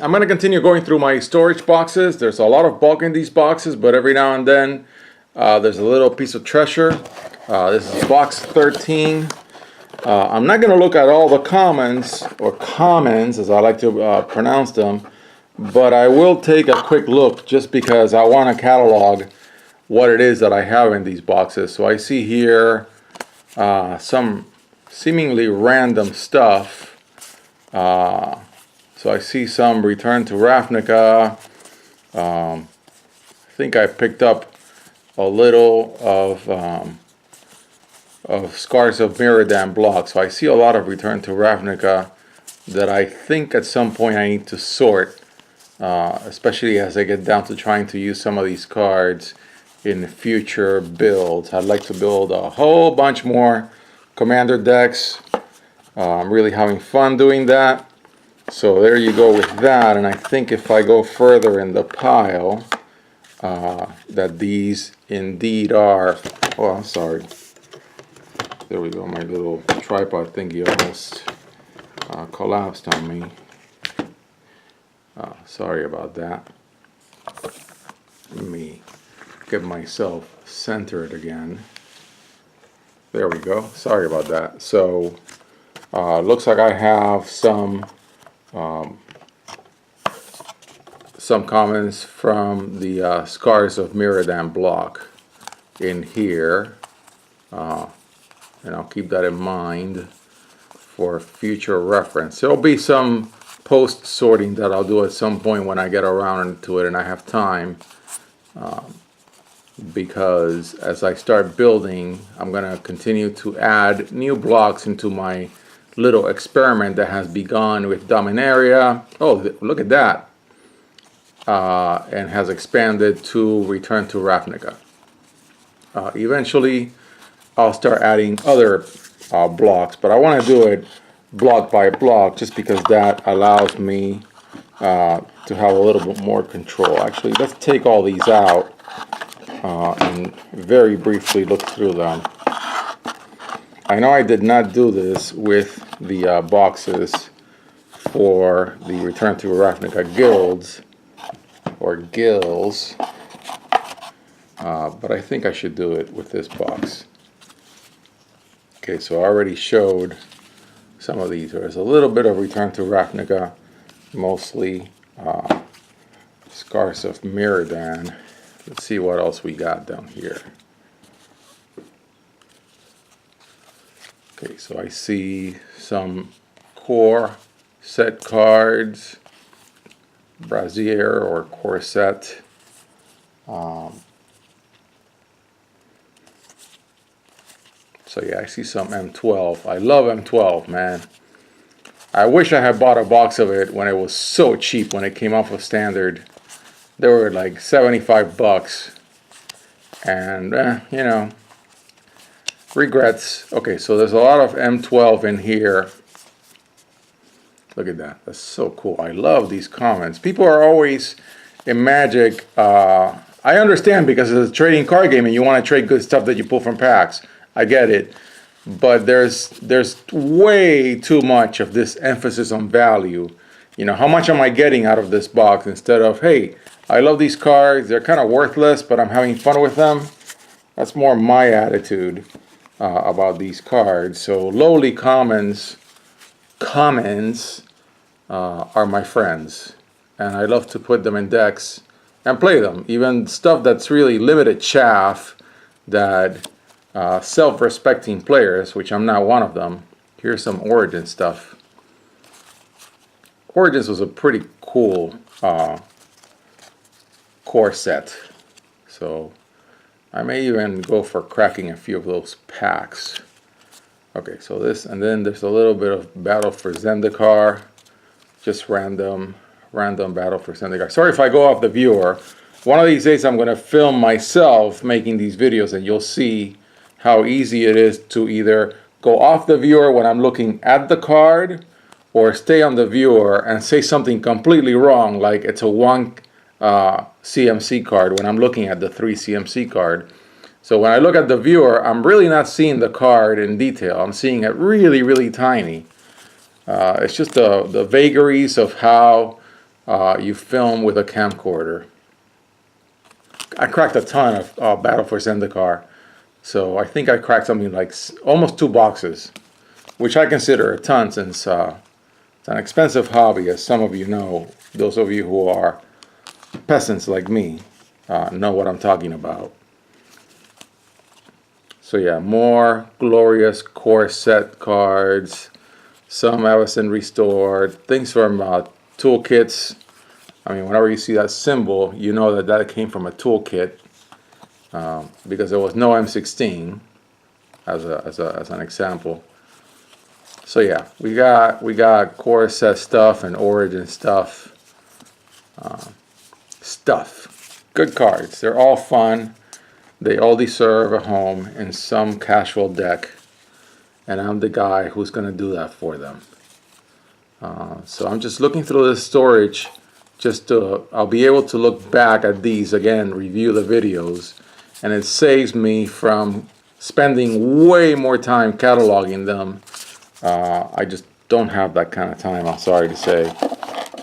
I'm going to continue going through my storage boxes. There's a lot of bulk in these boxes, but every now and then there's a little piece of treasure. This is box 13. I'm not going to look at all the commons, or commons as I like to pronounce them, but I will take a quick look just because I want to catalog what it is that I have in these boxes. So I see here some seemingly random stuff. So I see some Return to Ravnica. I think I picked up a little of Scars of Mirrodin blocks. So I see a lot of Return to Ravnica that I think at some point I need to sort, especially as I get down to trying to use some of these cards in future builds. I'd like to build a whole bunch more commander decks. I'm really having fun doing that. So there you go with that. And I think if I go further in the pile, that these indeed are, oh, I'm sorry. There we go, my little tripod thingy almost collapsed on me. Sorry about that. Let me get myself centered again. There we go. Sorry about that. So looks like I have some comments from the Scars of Mirrodin block in here, and I'll keep that in mind for future reference. There'll be some post sorting that I'll do at some point when I get around to it and I have time, because as I start building, I'm going to continue to add new blocks into my little experiment that has begun with Dominaria. Oh, look at that. And has expanded to Return to Ravnica. Eventually, I'll start adding other blocks, but I want to do it block by block just because that allows me to have a little bit more control. Actually, let's take all these out and very briefly look through them. I know I did not do this with the boxes for the Return to Ravnica guilds, or guilds, but I think I should do it with this box. Okay, so I already showed some of these. There's a little bit of Return to Ravnica, mostly Scars of Mirrodin. Let's see what else we got down here. Okay, so I see some core set cards, brassiere or core set. So yeah, I see some M12. I love M12, man. I wish I had bought a box of it when it was so cheap when it came off of standard. They were like 75 bucks. And, you know, regrets. Okay, so there's a lot of M12 in here. Look at that. That's so cool. I love these comments. People are always in Magic. I understand because it's a trading card game and you want to trade good stuff that you pull from packs. I get it. But there's way too much of this emphasis on value. You know, how much am I getting out of this box instead of, hey, I love these cards. They're kind of worthless, but I'm having fun with them. That's more my attitude about these cards. So lowly commons are my friends, and I love to put them in decks and play them. Even stuff that's really limited chaff that self-respecting players, which I'm not one of them. Here's some Origin stuff. Origins was a pretty cool core set, so I may even go for cracking a few of those packs. Okay, so this, and then there's a little bit of Battle for Zendikar, just random Battle for Zendikar. Sorry if I go off the viewer. One of these days I'm going to film myself making these videos, and you'll see how easy it is to either go off the viewer when I'm looking at the card, or stay on the viewer and say something completely wrong, like it's a 1 CMC card when I'm looking at the 3 CMC card. So when I look at the viewer, I'm really not seeing the card in detail. I'm seeing it really, really tiny. It's just the vagaries of how you film with a camcorder. I cracked a ton of Battle for Zendikar, so I think I cracked something like almost 2 boxes, which I consider a ton since it's an expensive hobby, as some of you know. Those of you who are peasants like me know what I'm talking about. So yeah, more glorious core set cards, some Avacyn restored, things from toolkits. I mean, whenever you see that symbol, you know that that came from a toolkit, because there was no M16 as an example. So yeah, we got core set stuff and origin stuff. Good cards. They're all fun. They all deserve a home in some casual deck, and I'm the guy who's going to do that for them. So I'm just looking through the storage, I'll be able to look back at these again, review the videos, and it saves me from spending way more time cataloging them. I just don't have that kind of time, I'm sorry to say.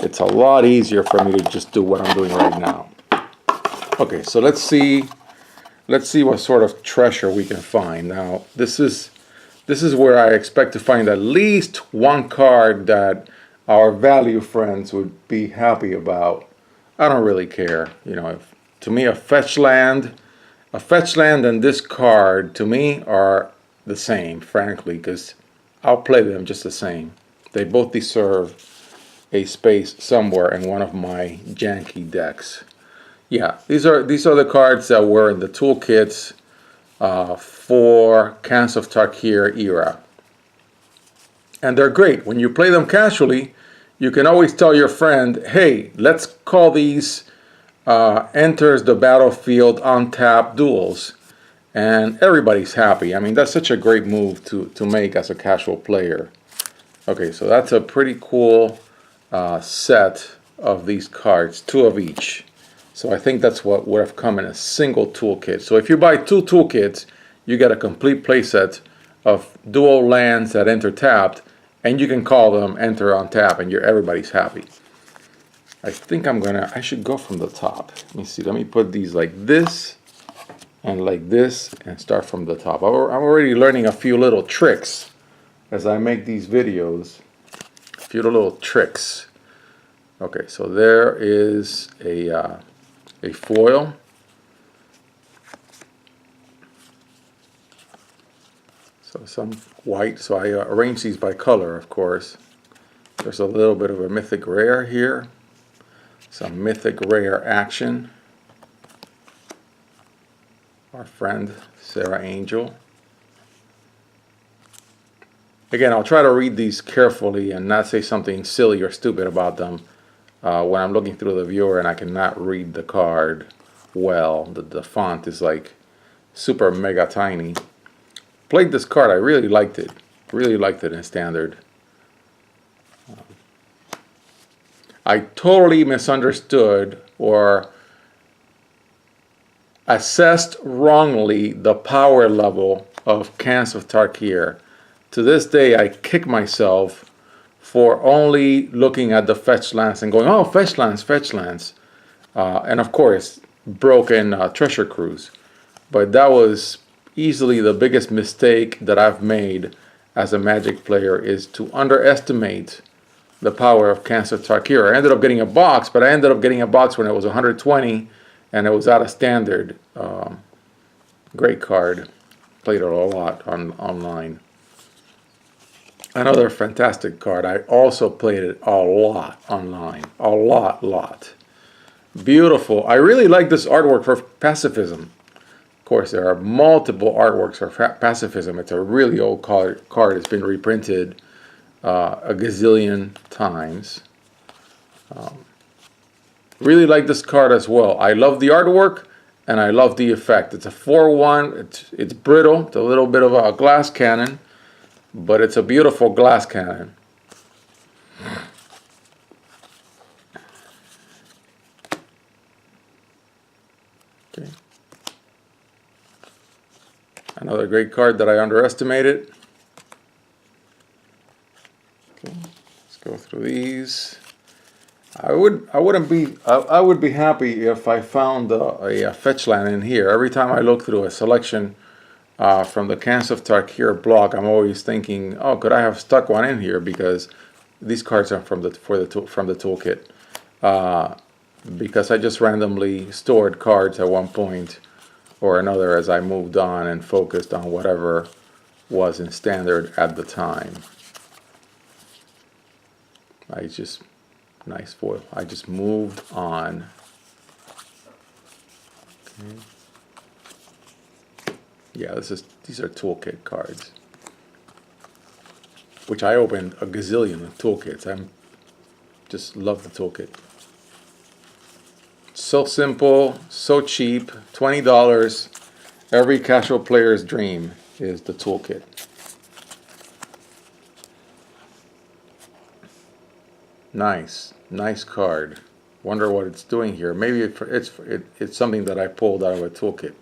It's a lot easier for me to just do what I'm doing right now. Okay, so let's see what sort of treasure we can find. Now, this is where I expect to find at least one card that our value friends would be happy about. I don't really care. You know, to me, a fetch land and this card, to me, are the same, frankly, because I'll play them just the same. They both deserve a space somewhere in one of my janky decks. Yeah, these are the cards that were in the toolkits for Khans of Tarkir era. And they're great. When you play them casually, you can always tell your friend, hey, let's call these enters the battlefield untap duels. And everybody's happy. I mean, that's such a great move to make as a casual player. Okay, so that's a pretty cool set of these cards, 2 of each. So I think that's what would have come in a single toolkit. So if you buy 2 toolkits, you get a complete playset of dual lands that enter tapped, and you can call them enter on tap, and everybody's happy. I think I should go from the top. Let me see, let me put these like this and like this and start from the top. I'm already learning a few little tricks as I make these videos. A few little tricks. Okay, so there is a foil. So some white, so I arrange these by color, of course. There's a little bit of a mythic rare here. Some mythic rare action. Our friend Sarah Angel. Again, I'll try to read these carefully and not say something silly or stupid about them when I'm looking through the viewer and I cannot read the card well. The font is like super mega tiny. Played this card, I really liked it. Really liked it in standard. I totally misunderstood or assessed wrongly the power level of Khans of Tarkir. To this day, I kick myself for only looking at the fetch lands and going, oh, fetch lands, fetch lands. And of course, broken treasure cruise. But that was easily the biggest mistake that I've made as a Magic player, is to underestimate the power of Khans of Tarkir. I ended up getting a box, but I ended up getting a box when it was 120 and it was out of standard. Great card. Played it a lot online. Another fantastic card. I also played it a lot online. A lot. Beautiful. I really like this artwork for pacifism. Of course, there are multiple artworks for pacifism. It's a really old card. It's been reprinted a gazillion times. Really like this card as well. I love the artwork and I love the effect. It's a 4/1. It's brittle. It's a little bit of a glass cannon, but it's a beautiful glass cannon. Okay. Another great card that I underestimated. Okay. Let's go through these. I would be happy if I found a fetch line in here. Every time I look through a selection from the Cans of Tarkir blog, I'm always thinking, oh, could I have stuck one in here, because these cards are from the toolkit. Because I just randomly stored cards at one point or another as I moved on and focused on whatever was in standard at the time. Nice foil. I just moved on. Okay. Yeah, these are toolkit cards, which I opened a gazillion of toolkits. I just love the toolkit. So simple, so cheap, $20. Every casual player's dream is the toolkit. Nice card. Wonder what it's doing here. Maybe it's something that I pulled out of a toolkit.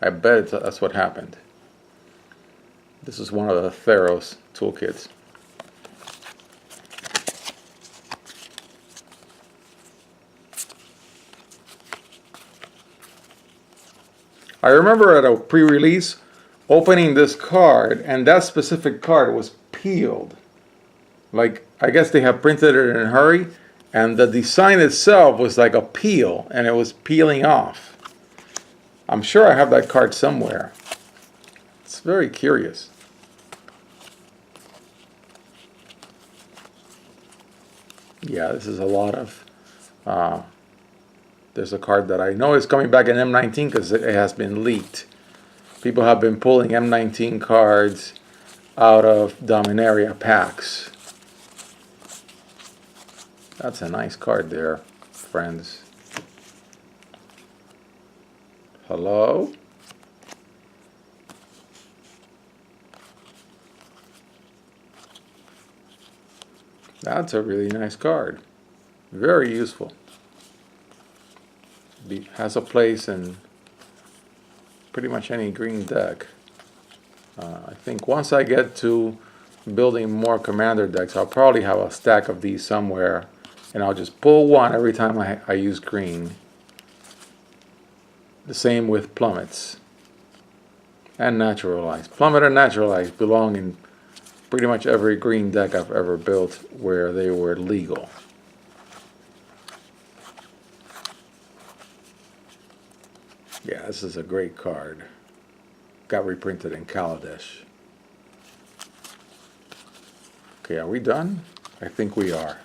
I bet that's what happened. This is one of the Theros toolkits. I remember at a pre-release opening this card, and that specific card was peeled. Like, I guess they have printed it in a hurry, and the design itself was like a peel, and it was peeling off. I'm sure I have that card somewhere. It's very curious. Yeah, this is a lot of... there's a card that I know is coming back in M19 because it has been leaked. People have been pulling M19 cards out of Dominaria packs. That's a nice card there, friends. Hello? That's a really nice card. Very useful. Has a place in pretty much any green deck. I think once I get to building more commander decks, I'll probably have a stack of these somewhere, and I'll just pull one every time I use green. The same with plummets and naturalized. Plummet and naturalized belong in pretty much every green deck I've ever built where they were legal. Yeah, this is a great card. Got reprinted in Kaladesh. Okay, are we done? I think we are.